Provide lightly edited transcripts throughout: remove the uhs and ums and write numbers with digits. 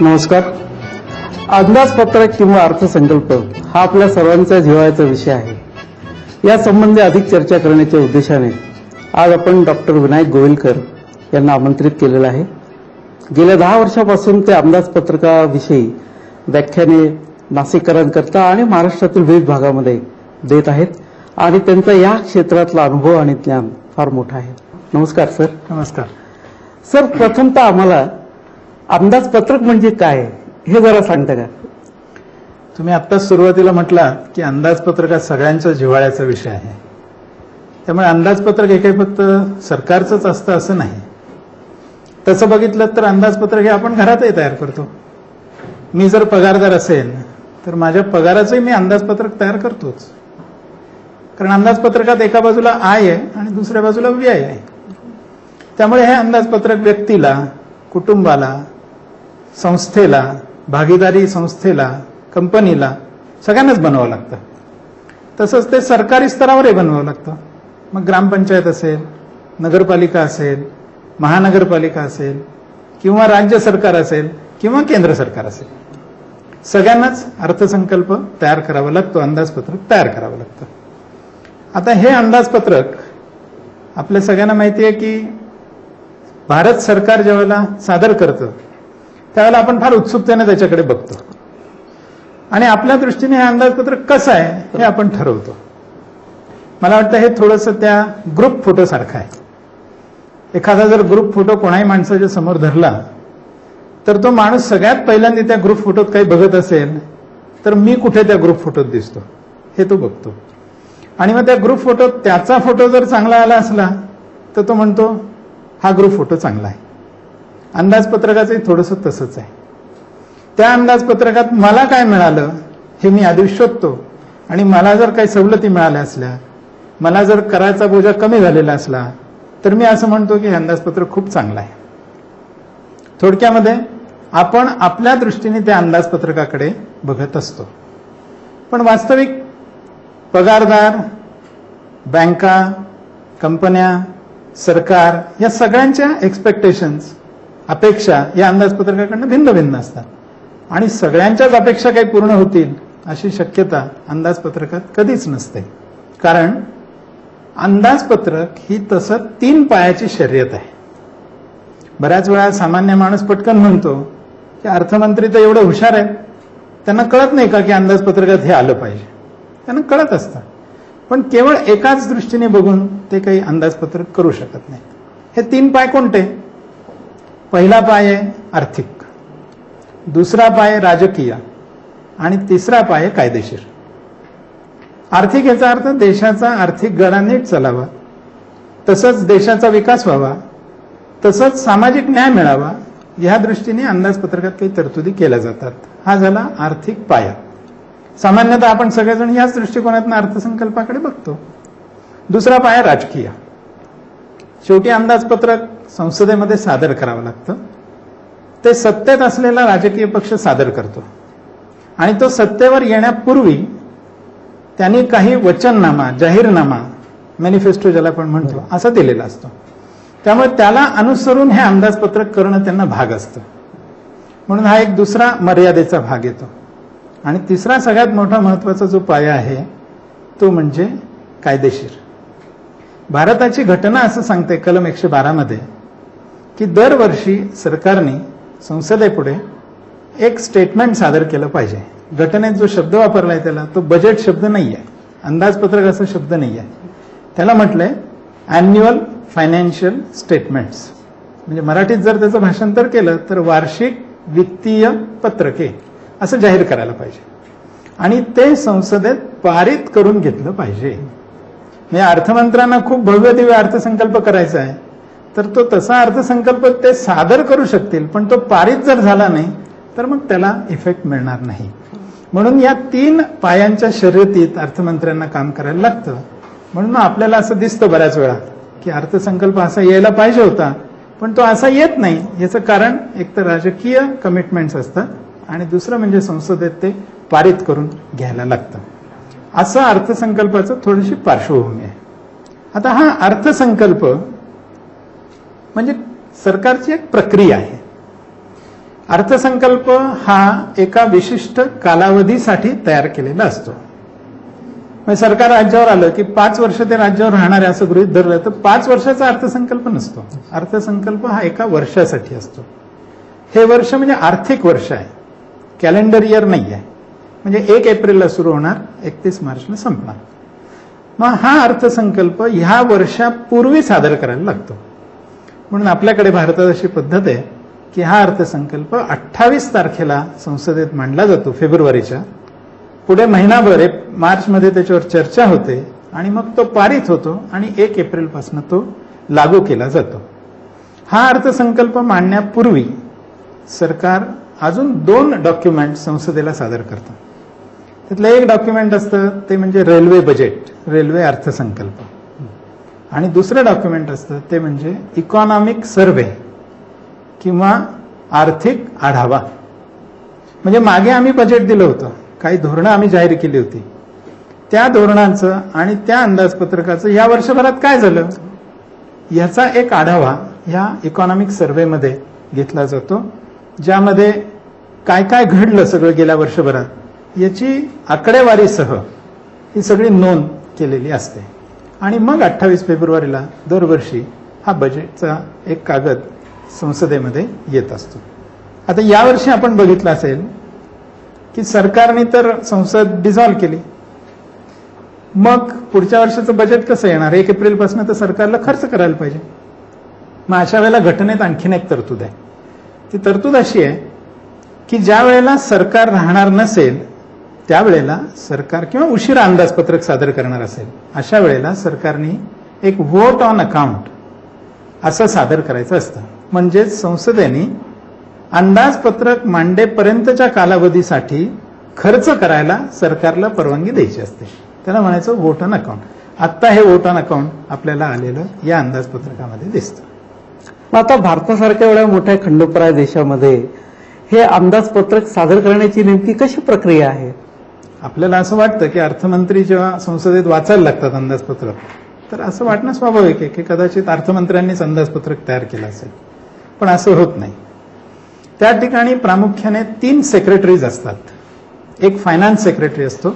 नमस्कार. अंदाजपत्रक किंवा अर्थसंकल्प हा आपल्या सर्वांचा जिव्हाळ्याचा विषय आहे. या संबंधी अधिक चर्चा करण्याच्या उद्देशाने आज आपण डॉक्टर विनायक गोविलकर यांना आमंत्रित केलेलं आहे. गेल्या 10 वर्षापासून ते अंदाजपत्रकाविषयी व्याख्याने नाशिककरांकरता आणि महाराष्ट्रातील विविध भागामध्ये देत आहेत आणि त्यांचा या क्षेत्रातला अनुभव आणि ज्ञान फार मोठा आहे. नमस्कार सर. नमस्कार सर, प्रथमतः आम्हाला अंदाजपत्रक म्हणजे काय हे जरा सांगता का? तुम्ही आत्ताच सुरुवातीला म्हटलात की अंदाजपत्रक हा सगळ्यांच्या जिव्हाळ्याचा विषय आहे. त्यामुळे अंदाजपत्रक हे काही फक्त सरकारचंच असतं असं नाही. तसं बघितलं तर अंदाजपत्रक हे आपण घरातही तयार करतो. मी जर पगारदार असेल तर माझ्या पगाराचंही मी अंदाजपत्रक तयार करतोच. कारण अंदाजपत्रकात एका बाजूला आय आहे आणि दुसऱ्या बाजूला व्यय आहे. त्यामुळे हे अंदाजपत्रक व्यक्तीला, कुटुंबाला, संस्थेला, भागीदारी संस्थेला, कंपनीला सगळ्यांनाच बनवावं लागतं. तसंच ते सरकारी स्तरावरही बनवावं लागतं. मग ग्रामपंचायत असेल, नगरपालिका असेल, महानगरपालिका असेल किंवा राज्य सरकार असेल किंवा केंद्र सरकार असेल, सगळ्यांनाच अर्थसंकल्प तयार करावा लागतो, अंदाजपत्रक तयार करावं लागतं. आता हे अंदाजपत्रक आपल्या सगळ्यांना माहिती आहे की भारत सरकार ज्यावेळेला सादर करतं त्यावेळेला आपण फार उत्सुकतेने त्याच्याकडे बघतो आणि आपल्या दृष्टीने हे अंदाजपत्रक कसं आहे हे आपण ठरवतो. मला वाटतं हे थोडंसं त्या ग्रुप फोटो सारखं आहे. एखादा जर ग्रुप फोटो कोणाही माणसाच्या समोर धरला तर तो माणूस सगळ्यात पहिल्यांदा त्या ग्रुप फोटोत काही बघत असेल तर मी कुठे त्या ग्रुप फोटोत दिसतो हे तो बघतो. आणि मग त्या ग्रुप फोटोत त्याचा फोटो जर चांगला आला असला तर तो म्हणतो हा ग्रुप फोटो चांगला आहे. अंदाजपत्रकाचंही थोडंसं तसंच आहे. त्या अंदाजपत्रकात मला काय मिळालं हे मी आधी शोधतो आणि मला जर काही सवलती मिळाल्या असल्या, मला जर कराचा बोजा कमी झालेला असला तर मी असं म्हणतो की हे अंदाजपत्रक खूप चांगलं आहे. थोडक्यामध्ये आपण आपल्या दृष्टीने त्या अंदाजपत्रकाकडे बघत असतो. पण वास्तविक पगारदार, बँका, कंपन्या, सरकार या सगळ्यांच्या एक्सपेक्टेशन्स, अपेक्षा या अंदाजपत्रकाकडनं भिन्न भिन्न असतात आणि सगळ्यांच्याच अपेक्षा काही पूर्ण होतील अशी शक्यता अंदाजपत्रकात कधीच नसते. कारण अंदाजपत्रक ही तसं 3 पायाची शर्यत आहे. बऱ्याच वेळा सामान्य माणूस पटकन म्हणतो की अर्थमंत्री तर एवढं हुशार आहे, त्यांना कळत नाही का की अंदाजपत्रकात हे आलं पाहिजे. त्यांना कळत असतं, पण केवळ एकाच दृष्टीने बघून ते काही अंदाजपत्रक करू शकत नाही. हे 3 पाय कोणते? पहिला पाय आहे आर्थिक, दुसरा पाय राजकीय आणि तिसरा पाय कायदेशीर. आर्थिक याचा अर्थ देशाचा आर्थिक गडा नीट चालावा, तसंच देशाचा विकास व्हावा, तसंच सामाजिक न्याय मिळावा या दृष्टीने अंदाजपत्रकात काही तरतुदी केल्या जातात. हा झाला आर्थिक पाया. सामान्यतः आपण सगळेजण याच दृष्टिकोनातून अर्थसंकल्पाकडे बघतो. दुसरा पाया राजकीय. शेवटी अंदाजपत्रक संसदेमध्ये सादर करावं लागतं. ते सत्तेत असलेला राजकीय पक्ष सादर करतो आणि तो सत्तेवर येण्यापूर्वी त्यांनी काही वचननामा, जाहीरनामा, मॅनिफेस्टो ज्याला आपण म्हणतो असा दिलेला असतो. त्यामुळे त्याला अनुसरून हे अंदाजपत्रक करणं त्यांना भाग असतं. म्हणून हा एक दुसरा मर्यादेचा भाग येतो. आणि तिसरा सगळ्यात मोठा महत्वाचा जो पाया आहे तो म्हणजे कायदेशीर. भारताची घटना असं सांगते कलम 112 मध्ये की दरवर्षी सरकारने संसदेपुढे एक स्टेटमेंट सादर केलं पाहिजे. घटनेत जो शब्द वापरलाय त्याला तो बजेट शब्द नाही आहे, अंदाजपत्रक असा शब्द नाही आहे. त्याला म्हटलंय अॅन्युअल फायनान्शियल स्टेटमेंट्स. म्हणजे मराठीत जर त्याचं भाषांतर केलं तर वार्षिक वित्तीय पत्रके असं जाहीर करायला पाहिजे आणि ते संसदेत पारित करून घेतलं पाहिजे. म्हणजे अर्थमंत्र्यांना खूप भव्य दिव्य अर्थसंकल्प करायचा आहे तर तो तसा अर्थसंकल्प ते सादर करू शकतील, पण तो पारित जर झाला नाही तर मग त्याला इफेक्ट मिळणार नाही. म्हणून या 3 पायांच्या शर्यतीत अर्थमंत्र्यांना काम करायला लागतं. म्हणून आपल्याला असं दिसतं बऱ्याच वेळा की अर्थसंकल्प असा यायला पाहिजे होता पण तो असा येत नाही. याचं कारण एक तर राजकीय कमिटमेंट्स असतात आणि दुसरं म्हणजे संसदेत ते पारित करून घ्यायला लागतं. असं अर्थसंकल्पाचं थोडीशी पार्श्वभूमी आहे. आता हा अर्थसंकल्प म्हणजे सरकारची एक प्रक्रिया आहे. अर्थसंकल्प हा एका विशिष्ट कालावधीसाठी तयार केलेला असतो. म्हणजे सरकार राज्यावर आलं की 5 वर्ष ते राज्यावर राहणार आहे असं गृहीत धरलं तर 5 वर्षाचा अर्थसंकल्प नसतो. अर्थसंकल्प हा एका वर्षासाठी असतो. हे वर्ष म्हणजे आर्थिक वर्ष आहे, कॅलेंडर इयर नाही आहे. म्हणजे 1 एप्रिलला सुरू होणार, 31 मार्चला संपणार. मग हा अर्थसंकल्प ह्या वर्षापूर्वी सादर करायला लागतो. म्हणून आपल्याकडे भारतात अशी पद्धत आहे की हा अर्थसंकल्प 28 तारखेला संसदेत मांडला जातो फेब्रुवारीच्या. पुढे महिनाभर मार्चमध्ये त्याच्यावर चर्चा होते आणि मग तो पारित होतो आणि 1 एप्रिलपासून तो लागू केला जातो. हा अर्थसंकल्प मांडण्यापूर्वी सरकार अजून 2 डॉक्युमेंट संसदेला सादर करतं. त्यातलं एक डॉक्युमेंट असतं ते म्हणजे रेल्वे बजेट, रेल्वे अर्थसंकल्प, आणि दुसरं डॉक्युमेंट असतं ते म्हणजे इकॉनॉमिक सर्व्हे किंवा आर्थिक आढावा. म्हणजे मागे आम्ही बजेट दिलं होतं, काही धोरणं आम्ही जाहीर केली होती, त्या धोरणांचं आणि त्या अंदाजपत्रकाचं या वर्षभरात काय झालं याचा एक आढावा ह्या इकॉनॉमिक सर्व्हेमध्ये घेतला जातो, ज्यामध्ये काय काय घडलं सगळं गेल्या वर्षभरात याची आकडेवारीसह ही सगळी नोंद केलेली असते. आणि मग 28 फेब्रुवारीला दरवर्षी हा बजेटचा एक कागद संसदेमध्ये येत असतो. आता यावर्षी आपण बघितलं असेल की सरकारने तर संसद डिझॉल्व्ह केली. मग पुढच्या वर्षाचं बजेट कसं येणार? 1 एप्रिलपासून तर सरकारला खर्च करायला पाहिजे. मग अशा वेळेला घटनेत आणखीन एक तरतूद आहे. ती तरतूद अशी आहे की ज्या वेळेला सरकार राहणार नसेल त्यावेळेला सरकार किंवा उशिरा अंदाजपत्रक सादर करणार असेल अशा वेळेला सरकारने एक व्होट ऑन अकाउंट असं सादर करायचं असतं. म्हणजे संसदेने अंदाजपत्रक मांडेपर्यंतच्या कालावधीसाठी खर्च करायला सरकारला परवानगी द्यायची असते. त्याला म्हणायचं व्होट ऑन अकाउंट. आता हे व्होट ऑन अकाउंट आपल्याला आलेलं या अंदाजपत्रकामध्ये दिसतं. मग आता भारतासारख्या एवढ्या मोठ्या खंडोपराय देशामध्ये हे अंदाजपत्रक सादर करण्याची नेमकी कशी प्रक्रिया आहे? आपल्याला असं वाटतं की अर्थमंत्री जेव्हा संसदेत वाचायला लागतात अंदाजपत्रक तर असं वाटणं स्वाभाविक आहे की कदाचित अर्थमंत्र्यांनीच अंदाजपत्रक तयार केलं असेल, पण असं होत नाही. त्या ठिकाणी प्रामुख्याने 3 सेक्रेटरीज असतात. एक फायनान्स सेक्रेटरी असतो,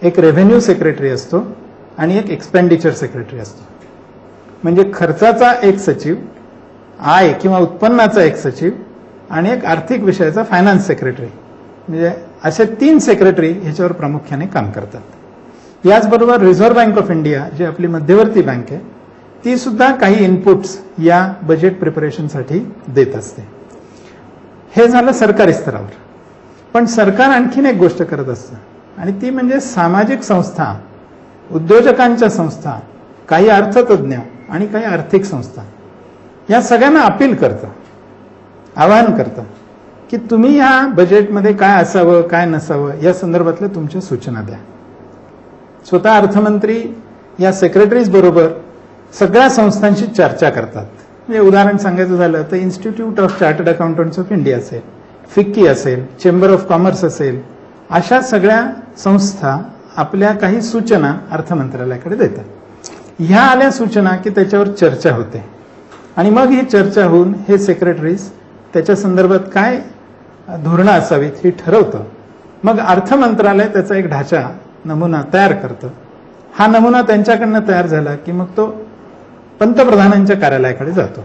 एक रेव्हेन्यू सेक्रेटरी असतो आणि एक एक्सपेंडिचर सेक्रेटरी असतो. म्हणजे खर्चाचा एक सचिव, आय किंवा उत्पन्नाचा एक सचिव आणि एक आर्थिक विषयाचा फायनान्स सेक्रेटरी. म्हणजे असे 3 सेक्रेटरी ह्याच्यावर प्रामुख्याने काम करतात. याचबरोबर रिझर्व्ह बँक ऑफ इंडिया जी आपली मध्यवर्ती बँक आहे ती सुद्धा काही इनपुट्स या बजेट प्रिपरेशनसाठी देत असते. हे झालं सरकारी स्तरावर. पण सरकार आणखीन एक गोष्ट करत असतं आणि ती म्हणजे सामाजिक संस्था, उद्योजकांच्या संस्था, काही अर्थतज्ञ आणि काही आर्थिक संस्था या सगळ्यांना अपील करतं, आवाहन करतं की तुम्ही या बजेटमध्ये काय असावं काय नसावं या संदर्भातल्या तुमच्या सूचना द्या. स्वतः अर्थमंत्री या सेक्रेटरीज बरोबर सगळ्या संस्थांशी चर्चा करतात. म्हणजे उदाहरण सांगायचं झालं तर institute of chartered accountants of India असेल, फिक्की असेल, चेंबर ऑफ कॉमर्स असेल, अशा सगळ्या संस्था आपल्या काही सूचना अर्थमंत्रालयाकडे देतात. ह्या आल्या सूचना की त्याच्यावर चर्चा होते आणि मग ही चर्चा होऊन हे सेक्रेटरीज त्याच्या संदर्भात काय धोरणं असावीत हे ठरवतं. मग अर्थ मंत्रालय त्याचा एक ढाचा नमुना तयार करतं. हा नमुना त्यांच्याकडनं तयार झाला की मग तो पंतप्रधानांच्या कार्यालयाकडे जातो.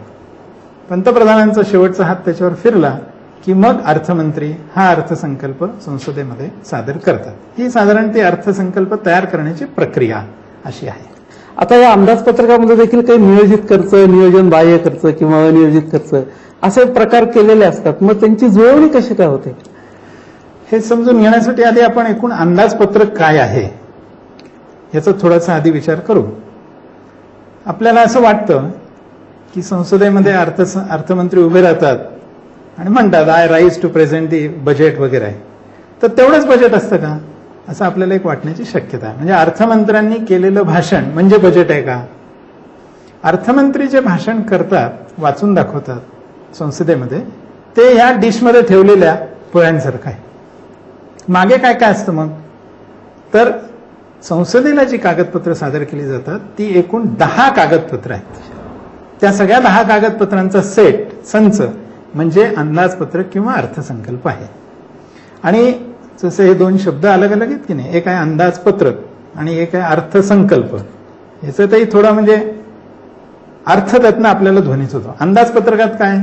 पंतप्रधानांचा शेवटचा हात त्याच्यावर फिरला की मग अर्थमंत्री हा अर्थसंकल्प संसदेमध्ये सादर करतात. ही साधारण ती अर्थसंकल्प तयार करण्याची प्रक्रिया अशी आहे. आता या अंदाजपत्रकामध्ये देखील काही नियोजित खर्च, नियोजन बाह्य खर्च किंवा अनियोजित खर्च असे प्रकार केलेले असतात. मग त्यांची जुळवणी कशी काय होते हे समजून घेण्यासाठी आधी आपण एकूण अंदाजपत्रक काय आहे याचा थोडासा आधी विचार करू. आपल्याला असं वाटतं की संसदेमध्ये अर्थमंत्री उभे राहतात आणि म्हणतात I rise to present the budget वगैरे, तर तेवढंच बजेट असतं का असं आपल्याला एक वाटण्याची शक्यता आहे. म्हणजे अर्थमंत्र्यांनी केलेलं भाषण म्हणजे बजेट आहे का? अर्थमंत्री जे भाषण करतात, वाचून दाखवतात संसदेमध्ये, ते ह्या डिशमध्ये ठेवलेल्या पोळ्यांसारखं आहे. मागे काय काय असतं मग? तर संसदेला जी कागदपत्र सादर केली जातात ती एकूण 10 कागदपत्र आहेत. त्या सगळ्या 10 कागदपत्रांचा सेट, संच म्हणजे अंदाजपत्रक किंवा अर्थसंकल्प आहे. आणि जसे हे दोन शब्द अलग अलग आहेत की नाही, एक आहे अंदाजपत्रक आणि एक आहे अर्थसंकल्प. याच्यातही थोडा म्हणजे अर्थ त्यातनं आपल्याला ध्वनीच होतो. अंदाजपत्रकात काय,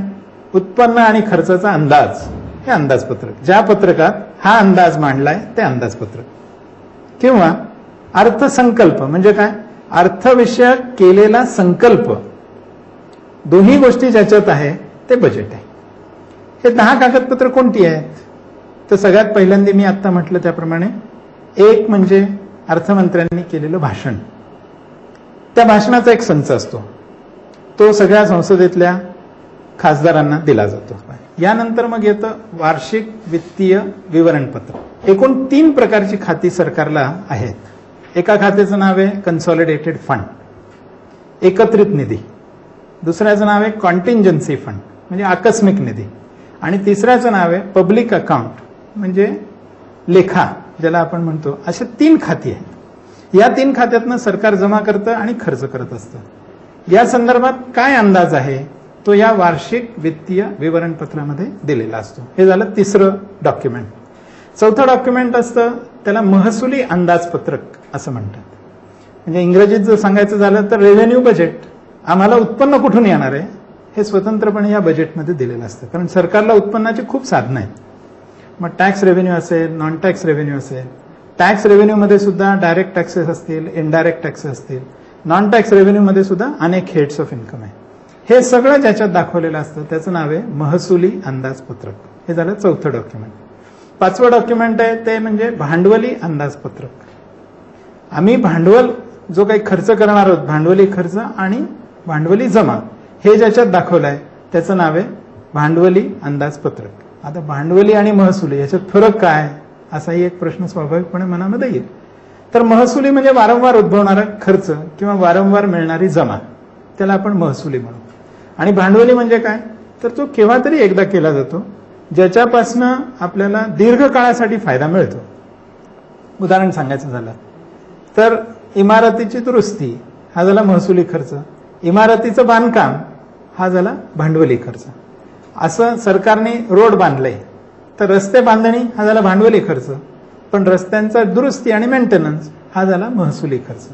उत्पन्न आणि खर्चाचा अंदाज हे अंदाजपत्रक. ज्या पत्रकात हा अंदाज मांडलाय ते अंदाजपत्रक. किंवा अर्थसंकल्प म्हणजे काय, अर्थविषयक केलेला संकल्प. दोन्ही गोष्टी ज्याच्यात आहे ते बजेट आहे. हे 10 कागदपत्र कोणती आहेत, तर सगळ्यात पहिल्यांदा मी आता म्हटलं त्याप्रमाणे एक म्हणजे अर्थमंत्र्यांनी केलेलं भाषण. त्या भाषणाचा एक संच असतो, तो सगळ्या संसदेतल्या खासदारांना दिला जातो. यानंतर मग येतं वार्षिक वित्तीय विवरणपत्र. एकूण 3 प्रकारची खाती सरकारला आहेत. एका खात्याचं नाव आहे कन्सॉलिडेटेड फंड, एकत्रित निधी. दुसऱ्याचं नाव आहे कॉन्टिंजन्सी फंड म्हणजे आकस्मिक निधी. आणि तिसऱ्याचं नाव आहे पब्लिक अकाउंट म्हणजे लेखा ज्याला आपण म्हणतो. अशा 3 खाती आहेत. या 3 खात्यातनं सरकार जमा करतं आणि खर्च करत असतं. या संदर्भात काय अंदाज आहे तो या वार्षिक वित्तीय विवरणपत्रामध्ये दिलेला असतो. हे झालं तिसरं डॉक्युमेंट. चौथं डॉक्युमेंट असतं त्याला महसुली अंदाजपत्रक असं म्हणतात. म्हणजे इंग्रजीत जर सांगायचं झालं तर रेव्हेन्यू बजेट. आम्हाला उत्पन्न कुठून येणार आहे हे स्वतंत्रपणे या बजेटमध्ये दिलेलं असतं. कारण सरकारला उत्पन्नाची खूप साधनं आहेत. मग टॅक्स रेव्हेन्यू असेल, नॉन टॅक्स रेव्हेन्यू असेल. टॅक्स रेव्हेन्यूमध्ये सुद्धा डायरेक्ट टॅक्सेस असतील, इनडायरेक्ट टॅक्सेस असतील. नॉन टॅक्स रेव्हेन्यूमध्ये सुद्धा अनेक हेड्स ऑफ इन्कम आहे. हे सगळं ज्याच्यात दाखवलेलं असतं त्याचं नाव आहे महसुली अंदाजपत्रक. हे झालं चौथं डॉक्युमेंट. 5वं डॉक्युमेंट आहे ते म्हणजे भांडवली अंदाजपत्रक. आम्ही भांडवल जो काही खर्च करणार आहोत, भांडवली खर्च आणि भांडवली जमा, हे ज्याच्यात दाखवलं आहे त्याचं नाव आहे भांडवली अंदाजपत्रक. आता भांडवली आणि महसुली याच्यात फरक काय, असाही एक प्रश्न स्वाभाविकपणे मनामध्ये येईल. तर महसुली म्हणजे वारंवार उद्भवणारा खर्च किंवा वारंवार मिळणारी जमा, त्याला आपण महसुली म्हणू. आणि भांडवली म्हणजे काय, तर तो केव्हा तरी एकदा केला जातो, ज्याच्यापासनं आपल्याला दीर्घकाळासाठी फायदा मिळतो. उदाहरण सांगायचं झालं तर इमारतीची दुरुस्ती हा झाला महसुली खर्च, इमारतीचं बांधकाम हा झाला भांडवली खर्च. असं सरकारने रोड बांधलंय तर रस्ते बांधणी हा झाला भांडवली खर्च, पण रस्त्यांचा दुरुस्ती आणि मेंटेनन्स हा झाला महसुली खर्च.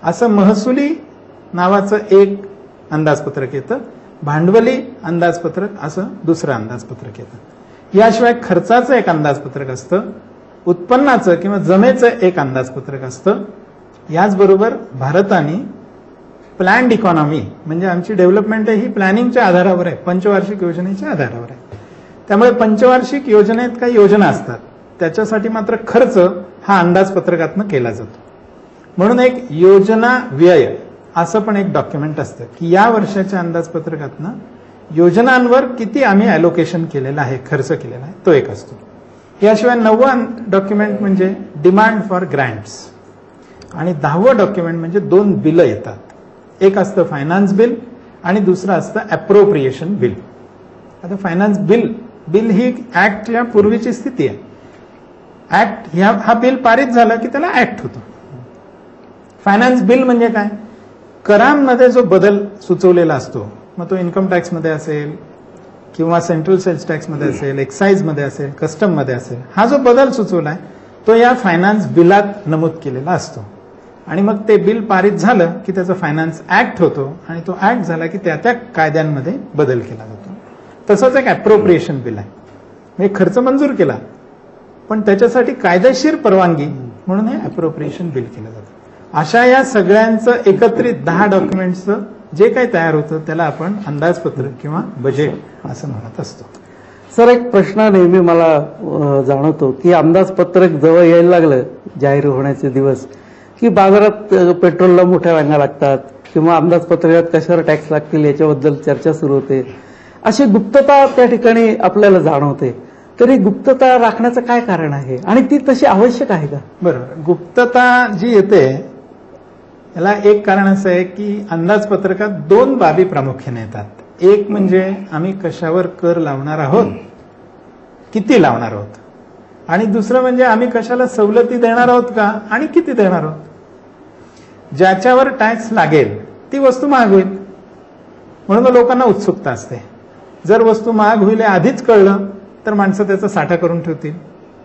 असं महसुली नावाचं एक अंदाजपत्रक येतं, भांडवली अंदाजपत्रक असं दुसरं अंदाजपत्रक येतं. याशिवाय खर्चाचं एक अंदाजपत्रक असतं, उत्पन्नाचं किंवा जमेचं एक अंदाजपत्रक असतं. याचबरोबर भारताने प्लॅन्ड इकॉनॉमी म्हणजे आमची डेव्हलपमेंट ही प्लॅनिंगच्या आधारावर आहे, पंचवार्षिक योजनेच्या आधारावर आहे. त्यामुळे पंचवार्षिक योजनेत काही योजना असतात, त्याच्यासाठी मात्र खर्च हा अंदाजपत्रकातनं केला जातो. म्हणून एक योजना व्यय असं पण एक डॉक्युमेंट असतं की या वर्षाच्या अंदाजपत्रकातनं योजनांवर किती आम्ही ॲलोकेशन केलेलं आहे, खर्च केलेला आहे, तो एक असतो. याशिवाय 9वं डॉक्युमेंट म्हणजे डिमांड फॉर ग्रँट्स. आणि 10वं डॉक्युमेंट म्हणजे 2 बिलं येतात. एक असतं फायनान्स बिल आणि दुसरं असतं अप्रोप्रिएशन बिल. आता फायनान्स बिल ही ऍक्टच्या पूर्वीची स्थिती आहे. ऍक्ट हा बिल पारित झाला की त्याला ऍक्ट होतो. फायनान्स बिल म्हणजे काय, करांमध्ये जो बदल सुचवलेला असतो, मग तो इन्कम टॅक्समध्ये असेल किंवा सेंट्रल सेल्स टॅक्समध्ये असेल, एक्साईजमध्ये असेल, कस्टममध्ये असेल, हा जो बदल सुचवलाय तो या फायनान्स बिलात नमूद केलेला असतो. आणि मग ते बिल पारित झालं की त्याचा फायनान्स ऍक्ट होतो आणि तो ऍक्ट झाला की त्या कायद्यांमध्ये बदल केला जातो. तसंच एक अप्रोप्रिएशन बिल आहे, म्हणजे खर्च मंजूर केला पण त्याच्यासाठी कायदेशीर परवानगी म्हणून हे अप्रोप्रिएशन बिल केलं जातं. अशा या सगळ्यांचं एकत्रित 10 डॉक्युमेंट्सचं जे काही तयार होतं त्याला आपण अंदाजपत्रक किंवा बजेट असं म्हणत असतो. सर, एक प्रश्न नेहमी मला जाणवतो की अंदाजपत्रक जवळ यायला लागलं जाहीर होण्याचे दिवस की बाजारात पेट्रोलला मोठ्या रांगा लागतात किंवा अंदाजपत्रकात कशावर टॅक्स लागतील याच्याबद्दल चर्चा सुरू होते. अशी गुप्तता त्या ठिकाणी आपल्याला जाणवते. तरी गुप्तता राखण्याचं काय कारण आहे आणि ती तशी आवश्यक आहे का? बरोबर, गुप्तता जी येते याला एक कारण असं आहे की अंदाजपत्रकात 2 बाबी प्रामुख्याने येतात. एक म्हणजे आम्ही कशावर कर लावणार आहोत, किती लावणार आहोत, आणि दुसरं म्हणजे आम्ही कशाला सवलती देणार आहोत का आणि किती देणार आहोत. ज्याच्यावर टॅक्स लागेल ती वस्तू महाग होईल म्हणून लोकांना उत्सुकता असते. जर वस्तू महाग होईल हे आधीच कळलं तर माणसं त्याचा साठा करून ठेवतील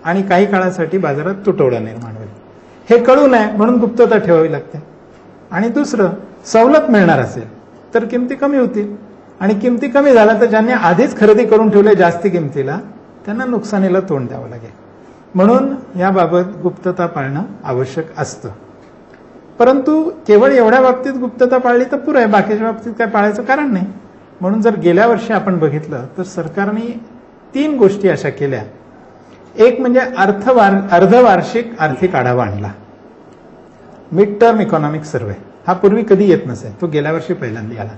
आणि काही काळासाठी बाजारात तुटवडा निर्माण होईल. हे कळू नये म्हणून गुप्तता ठेवावी लागते. आणि दुसरं, सवलत मिळणार असेल तर किमती कमी होतील आणि किमती कमी झाल्या तर ज्यांनी आधीच खरेदी करून ठेवले जास्ती किमतीला त्यांना नुकसानीला तोंड द्यावं लागेल. म्हणून याबाबत गुप्तता पाळणं आवश्यक असतं. परंतु केवळ एवढ्या बाबतीत गुप्तता पाळली तर पुरं आहे, बाकीच्या बाबतीत काय पाळायचं कारण नाही. म्हणून जर गेल्या वर्षी आपण बघितलं तर सरकारने 3 गोष्टी अशा केल्या. एक म्हणजे अर्धवार्षिक आर्थिक आढावा आणला, मिड टर्म इकॉनॉमिक सर्व्हे. हा पूर्वी कधी येत नसे, तो गेल्या वर्षी पहिल्यांदा आला.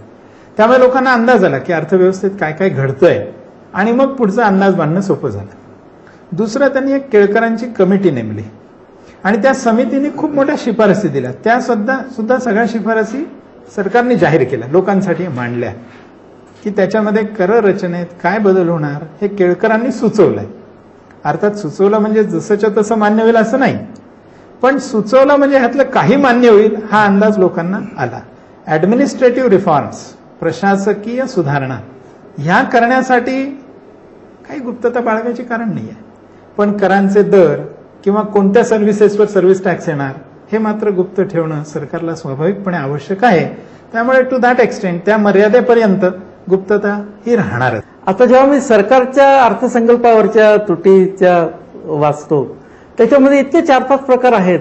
त्यामुळे लोकांना अंदाज आला की अर्थव्यवस्थेत काय काय घडतंय आणि मग पुढचा अंदाज बांधणं सोपं झालं. दुसरं, त्यांनी एक केळकरांची कमिटी नेमली आणि त्या समितीने खूप मोठ्या शिफारसी दिल्या. त्या सुद्धा सगळ्या शिफारसी सरकारने जाहीर केल्या, लोकांसाठी मांडल्या की त्याच्यामध्ये कर रचनेत काय बदल होणार हे केळकरांनी सुचवलंय. अर्थात सुचवलं म्हणजे जसंच्या तसं मान्य होईल असं नाही, पण सुचवलं म्हणजे ह्यातलं काही मान्य होईल हा अंदाज लोकांना आला. ऍडमिनिस्ट्रेटिव्ह रिफॉर्म्स, प्रशासकीय सुधारणा ह्या करण्यासाठी काही गुप्तता बाळगायची कारण नाहीये. पण करांचे दर किंवा कोणत्या सर्व्हिसेसवर सर्व्हिस टॅक्स येणार हे मात्र गुप्त ठेवणं सरकारला स्वाभाविकपणे आवश्यक आहे. त्यामुळे टू दॅट एक्सटेंट, त्या मर्यादेपर्यंत गुप्तता ही राहणारच. आता जेव्हा मी सरकारच्या अर्थसंकल्पावरच्या त्रुटीच्या वाचतो त्याच्यामध्ये इतके 4-5 प्रकार आहेत,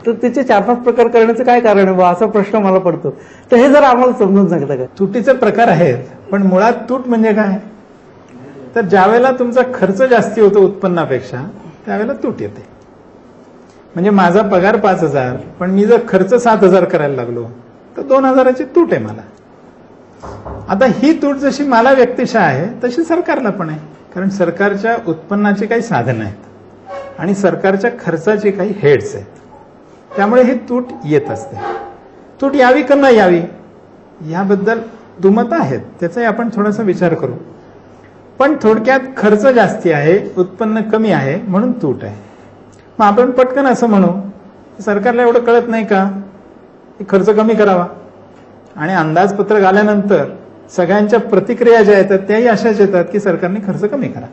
तर त्याचे 4-5 प्रकार करण्याचं काय कारण आहे असा प्रश्न मला पडतो. तर हे जर आम्हाला समजून सांगता का? तुटीचे प्रकार आहेत, पण मुळात तूट म्हणजे काय, तर ज्यावेळेला तुमचा खर्च जास्ती होतो उत्पन्नापेक्षा त्यावेळेला तूट येते. म्हणजे माझा पगार 5,000 पण मी जर खर्च 7,000 करायला लागलो तर 2,000ची तूट आहे मला. आता ही तूट जशी मला व्यक्तिशः आहे तशी सरकारला पण आहे, कारण सरकारच्या उत्पन्नाची काही साधनं आहेत आणि सरकारच्या खर्चाची काही हेड्स आहेत. त्यामुळे ही तूट येत असते. तूट यावी का न यावी याबद्दल दुमत आहेत, त्याचाही आपण थोडासा विचार करू. पण थोडक्यात खर्च जास्ती आहे, उत्पन्न कमी आहे म्हणून तूट आहे. मग आपण पटकन असं म्हणू सरकारला एवढं कळत नाही का की खर्च कमी करावा, आणि अंदाजपत्रक आल्यानंतर सगळ्यांच्या प्रतिक्रिया ज्या येतात त्याही अशाच येतात की सरकारने खर्च कमी करा.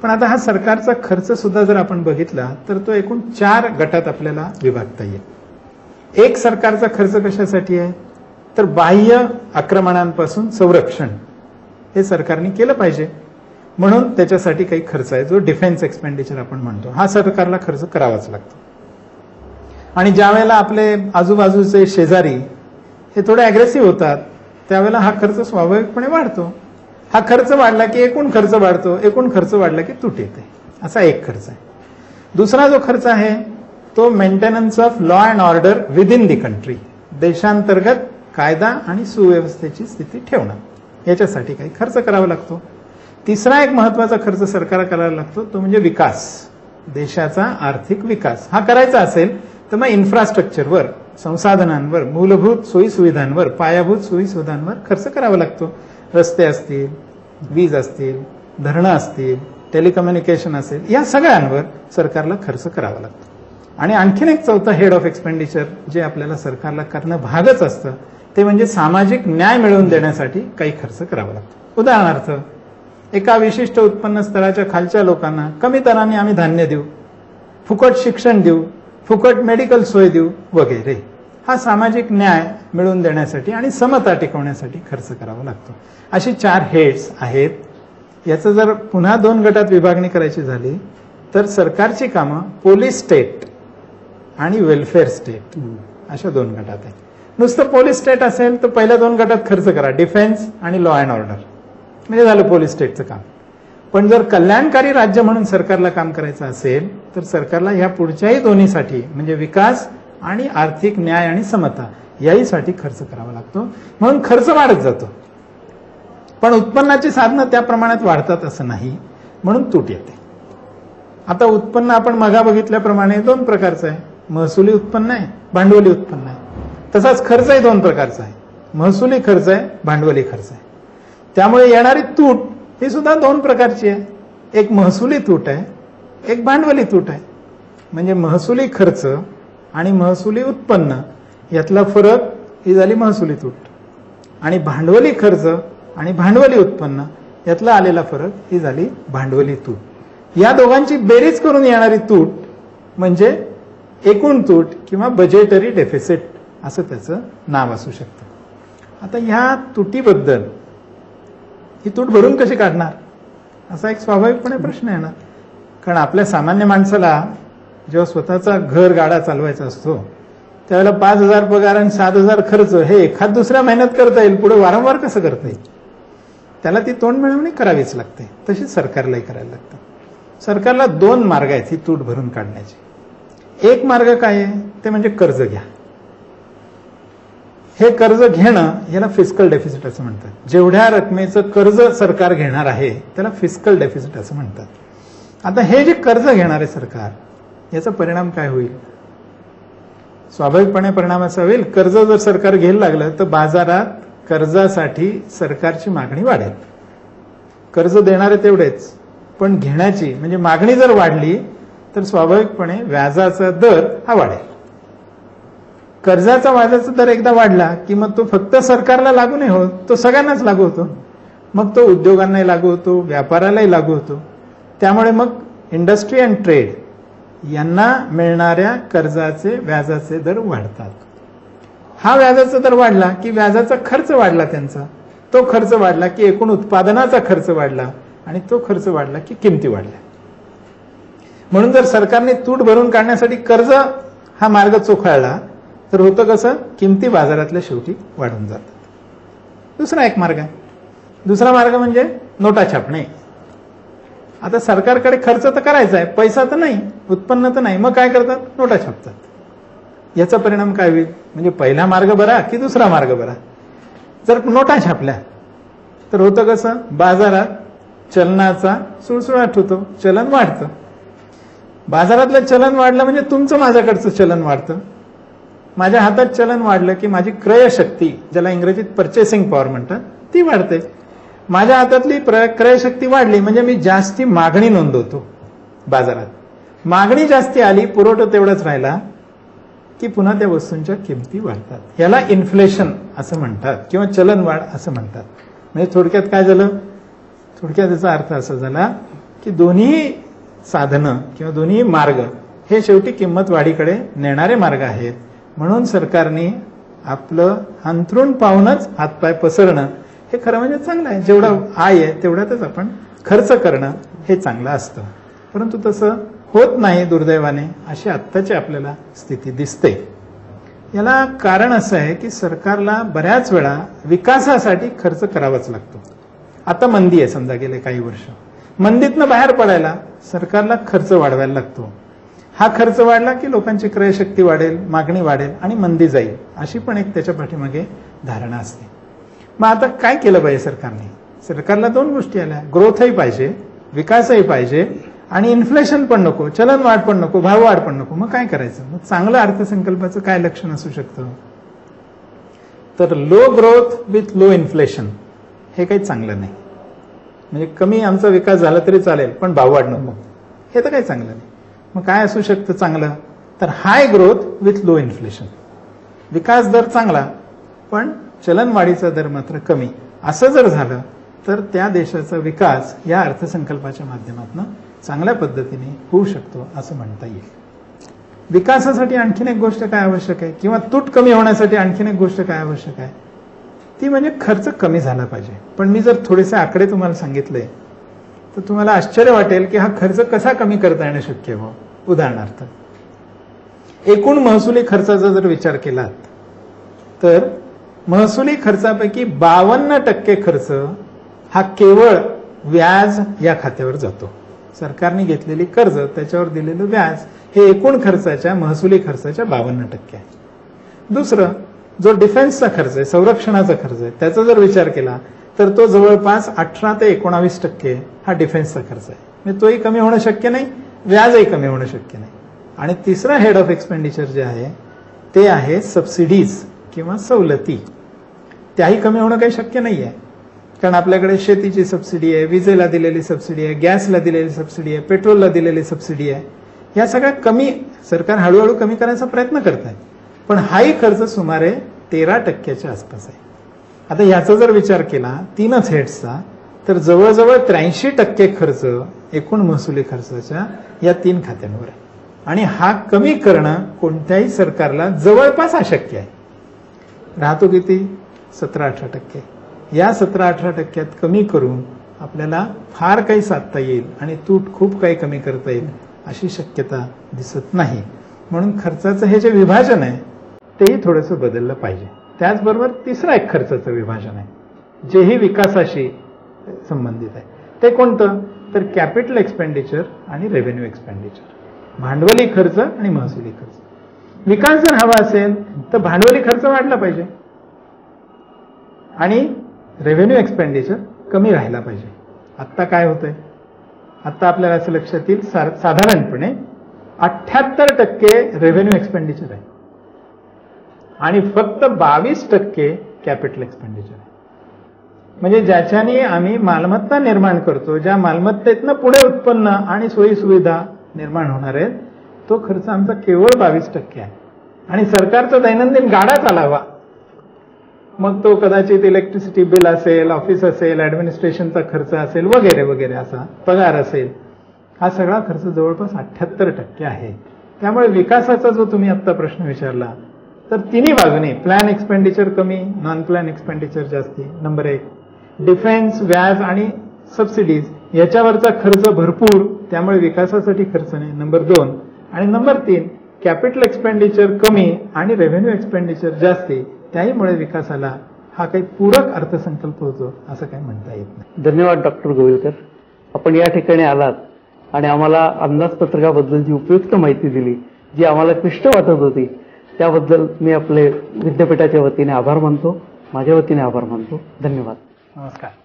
पण आता हा सरकारचा खर्च सुद्धा जर आपण बघितला तर तो एकूण 4 गटात आपल्याला विभागता येईल. एक, सरकारचा खर्च कशासाठी आहे, तर बाह्य आक्रमणांपासून संरक्षण हे सरकारने केलं पाहिजे म्हणून त्याच्यासाठी काही खर्च आहे, जो डिफेन्स एक्सपेंडिचर आपण म्हणतो. हा सरकारला खर्च करावाच लागतो. आणि ज्या वेळेला आपले आजूबाजूचे शेजारी हे थोडे अग्रेसिव्ह होतात त्यावेळेला हा खर्च स्वाभाविकपणे वाढतो. हा खर्च वाढला की एकूण खर्च वाढतो, एकूण खर्च वाढला की तूट येते. असा एक खर्च आहे. दुसरा जो खर्च आहे तो maintenance of law and order with in the country, देशांतर्गत कायदा आणि सुव्यवस्थेची स्थिती ठेवणं, याच्यासाठी काही खर्च करावा लागतो. तिसरा एक महत्वाचा खर्च सरकारला करायला लागतो तो म्हणजे विकास, देशाचा आर्थिक विकास. हा करायचा असेल तर मग इन्फ्रास्ट्रक्चरवर, संसाधनांवर, मूलभूत सोयीसुविधांवर, पायाभूत सोयीसुविधांवर खर्च करावा लागतो. रस्ते असतील, वीज असतील, धरणं असतील, टेलिकम्युनिकेशन असेल, या सगळ्यांवर सरकारला खर्च करावा लागतो. आणि आणखीन एक चौथं हेड ऑफ एक्सपेंडिचर जे आपल्याला सरकारला करणं भागच असतं ते म्हणजे सामाजिक न्याय मिळवून देण्यासाठी काही खर्च करावा लागतो. उदाहरणार्थ, एका विशिष्ट उत्पन्न स्तराच्या खालच्या लोकांना कमी दराने आम्ही धान्य देऊ, फुकट शिक्षण देऊ, फुकट मेडिकल सोय देऊ वगैरे. हा सामाजिक न्याय मिळवून देण्यासाठी आणि समता टिकवण्यासाठी खर्च करावा लागतो. अशी 4 हेड्स आहेत. याचं जर पुन्हा 2 गटात विभागणी करायची झाली तर सरकारची कामं पोलीस स्टेट आणि वेलफेअर स्टेट अशा 2 गटात आहे. नुसतं पोलीस स्टेट असेल तर पहिल्या 2 गटात खर्च करा, डिफेन्स आणि लॉ अँड ऑर्डर, म्हणजे झालं पोलीस स्टेटचं काम. पण जर कल्याणकारी राज्य म्हणून सरकारला काम करायचं असेल तर सरकारला ह्या पुढच्याही दोन्हीसाठी म्हणजे विकास आणि आर्थिक न्याय आणि समता याहीसाठी खर्च करावा लागतो. म्हणून खर्च वाढत जातो, पण उत्पन्नाची साधनं त्या प्रमाणात वाढतात असं नाही, म्हणून तूट येते. आता उत्पन्न आपण मगा बघितल्याप्रमाणे 2 प्रकारचं आहे, महसुली उत्पन्न आहे, भांडवली उत्पन्न आहे. तसाच खर्चही 2 प्रकारचा आहे, महसुली खर्च आहे, भांडवली खर्च आहे. त्यामुळे येणारी तूट ही सुद्धा 2 प्रकारची आहे. एक महसुली तूट आहे, एक भांडवली तूट आहे. म्हणजे महसुली खर्च आणि महसुली उत्पन्न यातला फरक ही झाली महसुली तूट, आणि भांडवली खर्च आणि भांडवली उत्पन्न यातला आलेला फरक ही झाली भांडवली तूट. या दोघांची बेरीज करून येणारी तूट म्हणजे एकूण तूट किंवा बजेटरी डेफिसिट असं त्याचं नाव असू शकतं. आता ह्या तुटीबद्दल ही तूट भरून कशी काढणार असा एक स्वाभाविकपणे प्रश्न येणार. कारण आपल्या सामान्य माणसाला जेव्हा स्वतःचा घर गाडा चालवायचा असतो त्यावेळेला 5,000 पगार आणि 7,000 खर्च हे एखाद दुसऱ्या महिन्यात करता येईल, पुढे वारंवार कसं करता येईल? त्याला ती तोंड मिळवणी करावीच लागते. तशीच सरकारलाही करायला लागतं. सरकारला 2 मार्ग आहेत ही तूट भरून काढण्याचे. एक मार्ग काय आहे ते म्हणजे कर्ज घ्या. हे कर्ज घेणं याला फिस्कल डेफिसिट असं म्हणतात. जेवढ्या रकमेचं कर्ज सरकार घेणार आहे त्याला फिस्कल डेफिसिट असं म्हणतात. आता हे जे कर्ज घेणार आहे सरकार याचा परिणाम काय होईल? स्वाभाविकपणे परिणाम असा होईल, कर्ज जर सरकार घ्यायला लागलं तर बाजारात कर्जासाठी सरकारची मागणी वाढेल. कर्ज देणारे तेवढेच, पण घेण्याची म्हणजे मागणी जर वाढली तर स्वाभाविकपणे व्याजाचा दर हा वाढेल. कर्जाचा व्याजाचा दर एकदा वाढला की मग तो फक्त सरकारला लागू नाही होत, तो सगळ्यांनाच लागू होतो. मग तो उद्योगांनाही लागू होतो, व्यापारालाही लागू होतो. त्यामुळे मग इंडस्ट्री अँड ट्रेड यांना मिळणाऱ्या कर्जाचे व्याजाचे दर वाढतात. हा व्याजाचा दर वाढला की व्याजाचा खर्च वाढला त्यांचा, तो खर्च वाढला की एकूण उत्पादनाचा खर्च वाढला आणि तो खर्च वाढला की किमती वाढल्या. म्हणून जर सरकारने तूट भरून काढण्यासाठी कर्ज हा मार्ग चोखाळला तर होतं कसं, किमती बाजारातल्या शेवटी वाढून जातात. दुसरा एक मार्ग आहे. दुसरा मार्ग म्हणजे नोटा छापणे. आता सरकारकडे खर्च तर करायचा आहे, पैसा तर नाही, उत्पन्न तर नाही, मग काय करतात, नोटा छापतात. याचा परिणाम काय होईल? म्हणजे पहिला मार्ग बरा की दुसरा मार्ग बरा? जर नोटा छापल्या तर होतं कसं, बाजारात चलनाचा सुळसुळाट होतो, चलन वाढतं. बाजारातलं चलन वाढलं म्हणजे तुमचं माझ्याकडचं चलन वाढतं. माझ्या हातात चलन वाढलं की माझी क्रयशक्ती, ज्याला इंग्रजीत परचेसिंग पॉवर म्हणतात, ती वाढते. माझ्या हातातली क्रयशक्ती वाढली म्हणजे मी जास्ती मागणी नोंदवतो बाजारात. मागणी जास्ती आली, पुरवठा तेवढाच राहिला की पुन्हा त्या वस्तूंच्या किमती वाढतात. याला इन्फ्लेशन असं म्हणतात किंवा चलनवाढ असं म्हणतात. म्हणजे थोडक्यात काय झालं, थोडक्यात याचा अर्थ असा झाला की दोन्ही साधनं किंवा दोन्ही मार्ग हे शेवटी किंमत वाढीकडे नेणारे मार्ग आहेत. म्हणून सरकारने आपलं अंथरूण पाहूनच हातपाय पसरणं हे खरं म्हणजे चांगलं आहे. जेवढं आय आहे तेवढ्यातच आपण खर्च करणं हे चांगलं असतं. परंतु तसं होत नाही दुर्दैवाने, अशी आत्ताची आपल्याला स्थिती दिसते. याला कारण असं आहे की सरकारला बऱ्याच वेळा विकासासाठी खर्च करावाच लागतो. आता मंदी आहे समजा, गेले काही वर्ष मंदीतनं बाहेर पडायला सरकारला खर्च वाढवायला लागतो. हा खर्च वाढला की लोकांची क्रयशक्ती वाढेल, मागणी वाढेल आणि मंदी जाईल, अशी पण एक त्याच्या पाठीमागे धारणा असते. मग आता काय केलं पाहिजे सरकारने? सरकारला 2 गोष्टी आल्या, ग्रोथही पाहिजे, विकासही पाहिजे आणि इन्फ्लेशन पण नको, चलनवाढ पण नको, भाववाढ पण नको. मग काय करायचं? मग चांगलं अर्थसंकल्पाचं काय लक्षण असू शकतं? तर low growth with low inflation हे काही चांगलं नाही. म्हणजे कमी आमचा विकास झाला तरी चालेल पण भाववाढ नको, हे तर काही चांगलं नाही. मग काय असू शकतं चांगलं? तर हाय ग्रोथ विथ लो इन्फ्लेशन. विकास दर चांगला पण चलनवाढीचा दर मात्र कमी, असं जर झालं तर त्या देशाचा विकास या अर्थसंकल्पाच्या माध्यमातून चांगल्या पद्धतीने होऊ शकतो असं म्हणता येईल. विकासासाठी आणखीन एक गोष्ट काय आवश्यक आहे किंवा तूट कमी होण्यासाठी आणखीन एक गोष्ट काय आवश्यक आहे, ती म्हणजे खर्च कमी झाला पाहिजे. पण मी जर थोडेसे आकडे तुम्हाला सांगितले तर तुम्हाला आश्चर्य वाटेल की हा खर्च कसा कमी करता येणं शक्य हो. उदाहरणार्थ, एकूण महसुली खर्चाचा जर विचार केलात तर महसुली खर्चापैकी 52% खर्च हा केवळ व्याज या खात्यावर जातो. सरकारने घेतलेली कर्ज त्याच्यावर दिलेलं व्याज हे एकूण खर्चाच्या महसुली खर्चाच्या 52% आहे. दुसरं, जो डिफेन्सचा खर्च आहे, संरक्षणाचा खर्च आहे, त्याचा जर विचार केला तर तो जवळपास 18 ते 19% हा डिफेन्सचा खर्च आहे. म्हणजे तोही कमी होणं शक्य नाही, व्याजही कमी होणं शक्य नाही. आणि तिसरा हेड ऑफ एक्सपेंडिचर जे आहे ते आहे सबसिडीज किंवा सवलती. त्याही कमी होणं काही शक्य नाही आहे. कारण आपल्याकडे शेतीची सबसिडी आहे, विजेला दिलेली सबसिडी आहे, गॅसला दिलेली सबसिडी आहे, पेट्रोलला दिलेली सबसिडी आहे. या सगळ्या कमी सरकार हळूहळू कमी करायचा प्रयत्न करत आहे. पण हाही खर्च सुमारे 13% आसपास आहे. आता याचा जर विचार केला 3च हेड्सचा तर जवळजवळ 83% खर्च एकूण महसुली खर्चाच्या या 3 खात्यांवर आहे. आणि हा कमी करणं कोणत्याही सरकारला जवळपास अशक्य आहे. राहतो किती? 17-18%. या 17-18% कमी करून आपल्याला फार काही साधता येईल आणि तूट खूप काही कमी करता येईल अशी शक्यता दिसत नाही. म्हणून खर्चाचं हे जे विभाजन आहे तेही थोडंसं बदललं पाहिजे. त्याचबरोबर तिसरं एक खर्चाचं विभाजन आहे जेही विकासाशी संबंधित आहे. ते कोणतं? तर कॅपिटल एक्सपेंडिचर आणि रेव्हेन्यू एक्सपेंडिचर. भांडवली खर्च आणि महसुली खर्च. विकास जर हवा असेल तर भांडवली खर्च वाढला पाहिजे आणि रेव्हेन्यू एक्सपेंडिचर कमी राहिला पाहिजे. आत्ता काय होतंय? आत्ता आपल्याला असं लक्षात येईल साधारणपणे 78% रेव्हेन्यू एक्सपेंडिचर आहे आणि फक्त 22% कॅपिटल एक्सपेंडिचर आहे. म्हणजे ज्याच्याने आम्ही मालमत्ता निर्माण करतो, ज्या मालमत्तेतनं पुढे उत्पन्न आणि सोयी सुविधा निर्माण होणार आहेत, तो खर्च आमचा केवळ 22% आहे. आणि सरकारचा दैनंदिन गाडा चालावा, मग तो कदाचित इलेक्ट्रिसिटी बिल असेल, ऑफिस असेल, ऍडमिनिस्ट्रेशनचा खर्च असेल, वगैरे वगैरे, असा पगार असेल, हा सगळा खर्च जवळपास 78% आहे. त्यामुळे विकासाचा जो तुम्ही आत्ता प्रश्न विचारला तर तिन्ही बाजूने प्लॅन एक्सपेंडिचर कमी, नॉन प्लॅन एक्सपेंडिचर जास्ती, नंबर 1. डिफेन्स, व्याज आणि सबसिडीज याच्यावरचा खर्च भरपूर, त्यामुळे विकासासाठी खर्च नाही, नंबर 2. आणि नंबर 3, कॅपिटल एक्सपेंडिचर कमी आणि रेव्हेन्यू एक्सपेंडिचर जास्ती, त्याहीमुळे विकासाला हा काही पूरक अर्थसंकल्प होतो असं काही म्हणता येत नाही. धन्यवाद डॉक्टर गोविलकर. आपण या ठिकाणी आलात आणि आम्हाला अंदाजपत्रकाबद्दलची उपयुक्त माहिती दिली, जी आम्हाला क्लिष्ट वाटत होती. त्याबद्दल मी आपले विद्यापीठाच्या वतीने आभार मानतो, माझ्या वतीने आभार मानतो. धन्यवाद. नमस्कार.